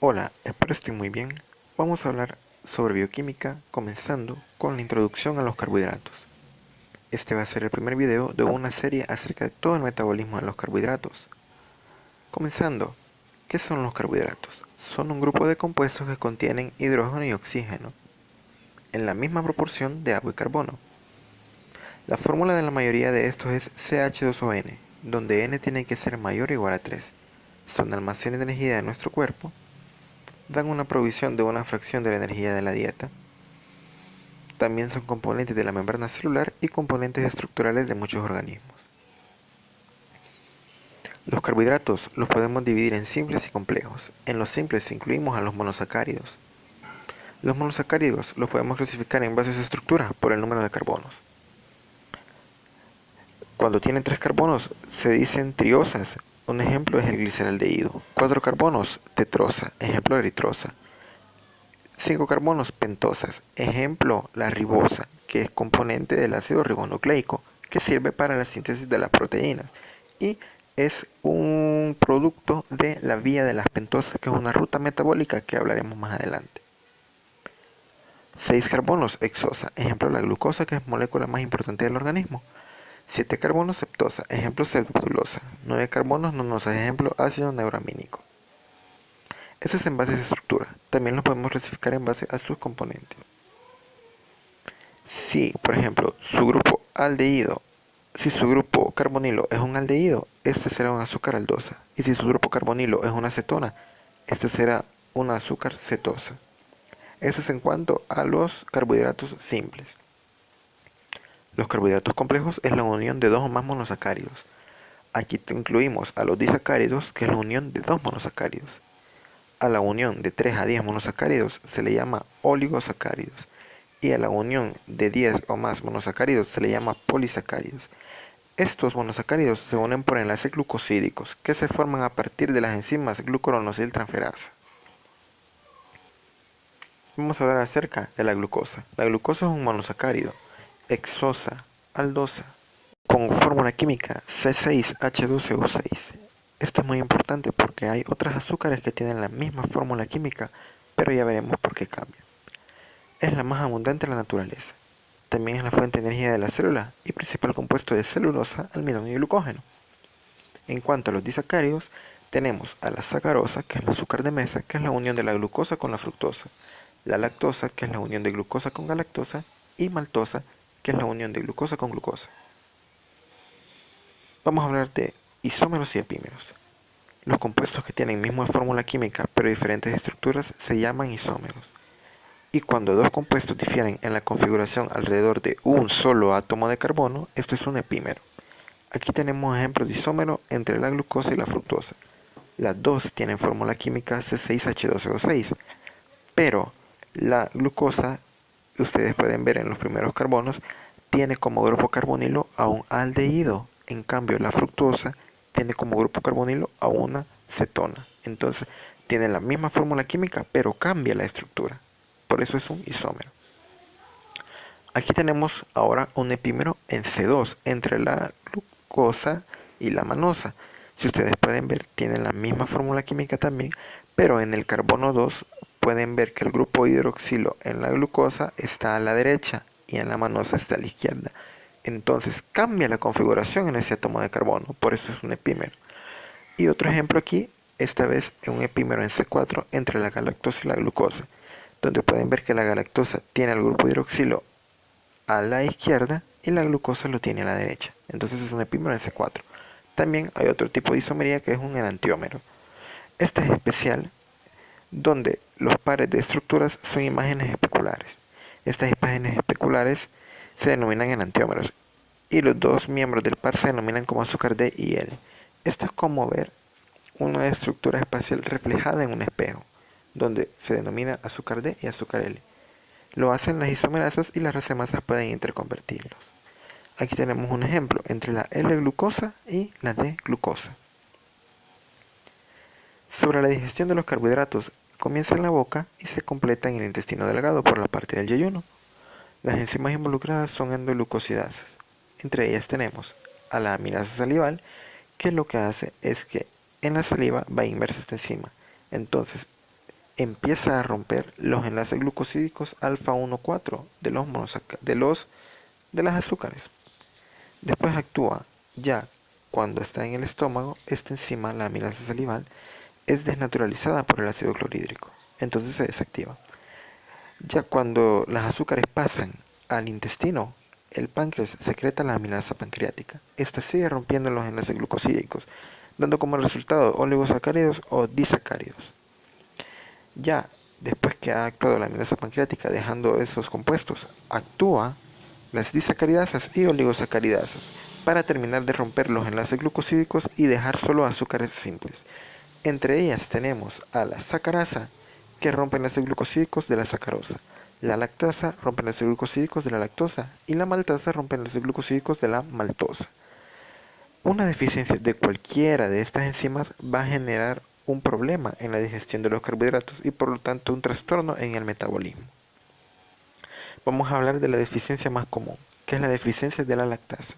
Hola, espero estén muy bien. Vamos a hablar sobre bioquímica, comenzando con la introducción a los carbohidratos. Este va a ser el primer video de una serie acerca de todo el metabolismo de los carbohidratos. Comenzando, ¿qué son los carbohidratos? Son un grupo de compuestos que contienen hidrógeno y oxígeno, en la misma proporción de agua y carbono. La fórmula de la mayoría de estos es CH2ON, donde N tiene que ser mayor o igual a 3. Son almacenes de energía de nuestro cuerpo, dan una provisión de una fracción de la energía de la dieta. También son componentes de la membrana celular y componentes estructurales de muchos organismos. Los carbohidratos los podemos dividir en simples y complejos. En los simples incluimos a los monosacáridos. Los monosacáridos los podemos clasificar en base a su estructura por el número de carbonos. Cuando tienen 3 carbonos se dicen triosas. Un ejemplo es el gliceraldehído. 4 carbonos, tetrosa. Ejemplo, eritrosa. 5 carbonos, pentosas. Ejemplo, la ribosa, que es componente del ácido ribonucleico, que sirve para la síntesis de las proteínas. Y es un producto de la vía de las pentosas, que es una ruta metabólica que hablaremos más adelante. 6 carbonos, hexosa. Ejemplo, la glucosa, que es molécula más importante del organismo. 7 carbonos, septosa. Ejemplo, celulosa. 9 carbonos, nonosa. Ejemplo, ácido neuramínico. Eso es en base a su estructura. También lo podemos clasificar en base a sus componentes. Si, por ejemplo, su grupo aldehído, si su grupo carbonilo es un aldehído, este será un azúcar aldosa. Y si su grupo carbonilo es una cetona, este será un azúcar cetosa. Eso es en cuanto a los carbohidratos simples. Los carbohidratos complejos es la unión de dos o más monosacáridos. Aquí incluimos a los disacáridos, que es la unión de dos monosacáridos. A la unión de 3 a 10 monosacáridos se le llama oligosacáridos. Y a la unión de 10 o más monosacáridos se le llama polisacáridos. Estos monosacáridos se unen por enlaces glucosídicos que se forman a partir de las enzimas glucuronisiltransferasa. Vamos a hablar acerca de la glucosa. La glucosa es un monosacárido, hexosa, aldosa, con fórmula química C6H12O6. Esto es muy importante porque hay otros azúcares que tienen la misma fórmula química, pero ya veremos por qué cambian. Es la más abundante en la naturaleza. También es la fuente de energía de la célula y principal compuesto de celulosa, almidón y glucógeno. En cuanto a los disacáridos, tenemos a la sacarosa, que es el azúcar de mesa, que es la unión de la glucosa con la fructosa, la lactosa, que es la unión de glucosa con galactosa, y maltosa, que es la unión de glucosa con glucosa. Vamos a hablar de isómeros y epímeros. Los compuestos que tienen misma fórmula química pero diferentes estructuras se llaman isómeros. Y cuando dos compuestos difieren en la configuración alrededor de un solo átomo de carbono, esto es un epímero. Aquí tenemos ejemplos de isómero entre la glucosa y la fructosa. Las dos tienen fórmula química C6H12O6, pero la glucosa, ustedes pueden ver en los primeros carbonos, tiene como grupo carbonilo a un aldehído. En cambio, la fructosa tiene como grupo carbonilo a una cetona. Entonces, tiene la misma fórmula química, pero cambia la estructura. Por eso es un isómero. Aquí tenemos ahora un epímero en C2 entre la glucosa y la manosa. Si ustedes pueden ver, tienen la misma fórmula química también, pero en el carbono 2 pueden ver que el grupo hidroxilo en la glucosa está a la derecha y en la manosa está a la izquierda. Entonces cambia la configuración en ese átomo de carbono, por eso es un epímero. Y otro ejemplo aquí, esta vez en un epímero en C4 entre la galactosa y la glucosa, donde pueden ver que la galactosa tiene el grupo hidroxilo a la izquierda y la glucosa lo tiene a la derecha. Entonces es un epímero en C4. También hay otro tipo de isomería que es un enantiómero. Este es especial donde los pares de estructuras son imágenes especulares. Estas imágenes especulares se denominan enantiómeros y los dos miembros del par se denominan como azúcar D y L. Esto es como ver una estructura espacial reflejada en un espejo, donde se denomina azúcar D y azúcar L. Lo hacen las isomerasas y las racemasas pueden interconvertirlos. Aquí tenemos un ejemplo entre la L-glucosa y la D-glucosa. Sobre la digestión de los carbohidratos, comienza en la boca y se completa en el intestino delgado por la parte del yeyuno. Las enzimas involucradas son endoglucosidasas. Entre ellas tenemos a la amilasa salival, que lo que hace es que en la saliva va inmersa esta enzima. Entonces, empieza a romper los enlaces glucosídicos alfa 1,4 de las azúcares. Después actúa ya cuando está en el estómago. Esta enzima, la amilasa salival, es desnaturalizada por el ácido clorhídrico, entonces se desactiva. Ya cuando las azúcares pasan al intestino, el páncreas secreta la amilasa pancreática. Esta sigue rompiendo los enlaces glucosídicos, dando como resultado oligosacáridos o disacáridos. Ya después que ha actuado la amilasa pancreática dejando esos compuestos, actúa las disacaridasas y oligosacaridasas para terminar de romper los enlaces glucosídicos y dejar solo azúcares simples. Entre ellas tenemos a la sacarasa, que rompe enlaces glucosídicos de la sacarosa; la lactasa rompe enlaces glucosídicos de la lactosa; y la maltasa rompe enlaces glucosídicos de la maltosa. Una deficiencia de cualquiera de estas enzimas va a generar un problema en la digestión de los carbohidratos y por lo tanto un trastorno en el metabolismo. Vamos a hablar de la deficiencia más común, que es la deficiencia de la lactasa.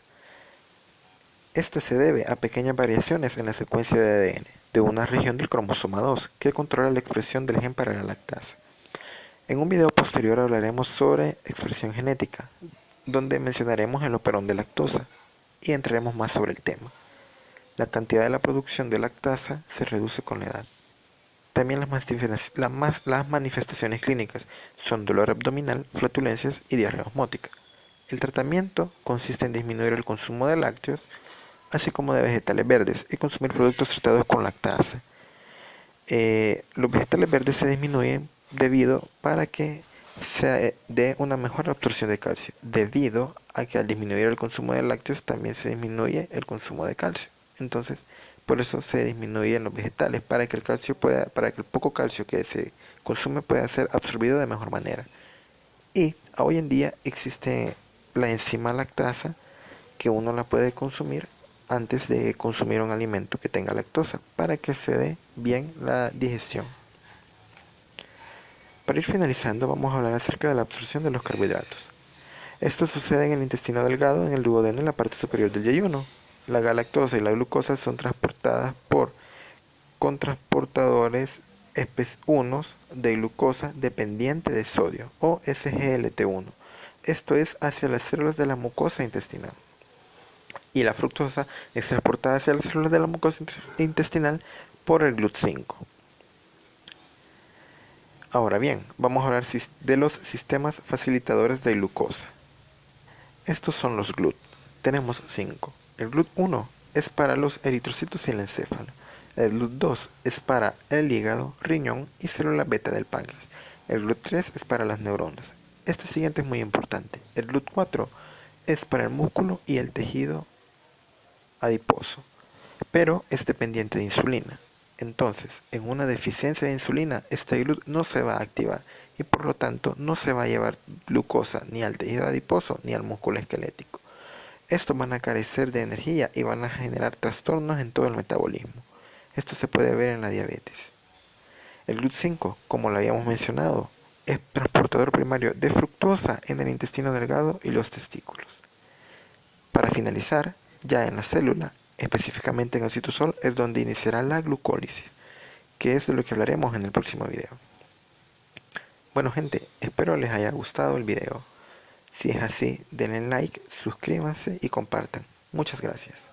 Esta se debe a pequeñas variaciones en la secuencia de ADN de una región del cromosoma 2 que controla la expresión del gen para la lactasa. En un video posterior hablaremos sobre expresión genética, donde mencionaremos el operón de lactosa y entraremos más sobre el tema. La cantidad de la producción de lactasa se reduce con la edad. También las manifestaciones clínicas son dolor abdominal, flatulencias y diarrea osmótica. El tratamiento consiste en disminuir el consumo de lácteos, así como de vegetales verdes, y consumir productos tratados con lactasa. Los vegetales verdes se disminuyen debido para que se dé una mejor absorción de calcio, debido a que al disminuir el consumo de lácteos también se disminuye el consumo de calcio. Entonces, por eso se disminuyen los vegetales, para que el poco calcio que se consume pueda ser absorbido de mejor manera. Y hoy en día existe la enzima lactasa, que uno la puede consumir antes de consumir un alimento que tenga lactosa, para que se dé bien la digestión. Para ir finalizando, vamos a hablar acerca de la absorción de los carbohidratos. Esto sucede en el intestino delgado, en el duodeno, en la parte superior del yeyuno. La galactosa y la glucosa son transportadas por contraportadores unos de glucosa dependiente de sodio, o SGLT1. Esto es hacia las células de la mucosa intestinal. Y la fructosa es transportada hacia las células de la mucosa intestinal por el GLUT5. Ahora bien, vamos a hablar de los sistemas facilitadores de glucosa. Estos son los GLUT. Tenemos 5. El GLUT1 es para los eritrocitos y el encéfalo. El GLUT2 es para el hígado, riñón y célula beta del páncreas. El GLUT3 es para las neuronas. Este siguiente es muy importante. El GLUT4 es para el músculo y el tejido adiposo, pero es dependiente de insulina. Entonces, en una deficiencia de insulina, este GLUT no se va a activar y por lo tanto no se va a llevar glucosa ni al tejido adiposo ni al músculo esquelético. Estos van a carecer de energía y van a generar trastornos en todo el metabolismo. Esto se puede ver en la diabetes. El GLUT5, como lo habíamos mencionado, es transportador primario de fructosa en el intestino delgado y los testículos. Para finalizar, ya en la célula, específicamente en el citosol, es donde iniciará la glucólisis, que es de lo que hablaremos en el próximo video. Bueno gente, espero les haya gustado el video. Si es así, denle like, suscríbanse y compartan. Muchas gracias.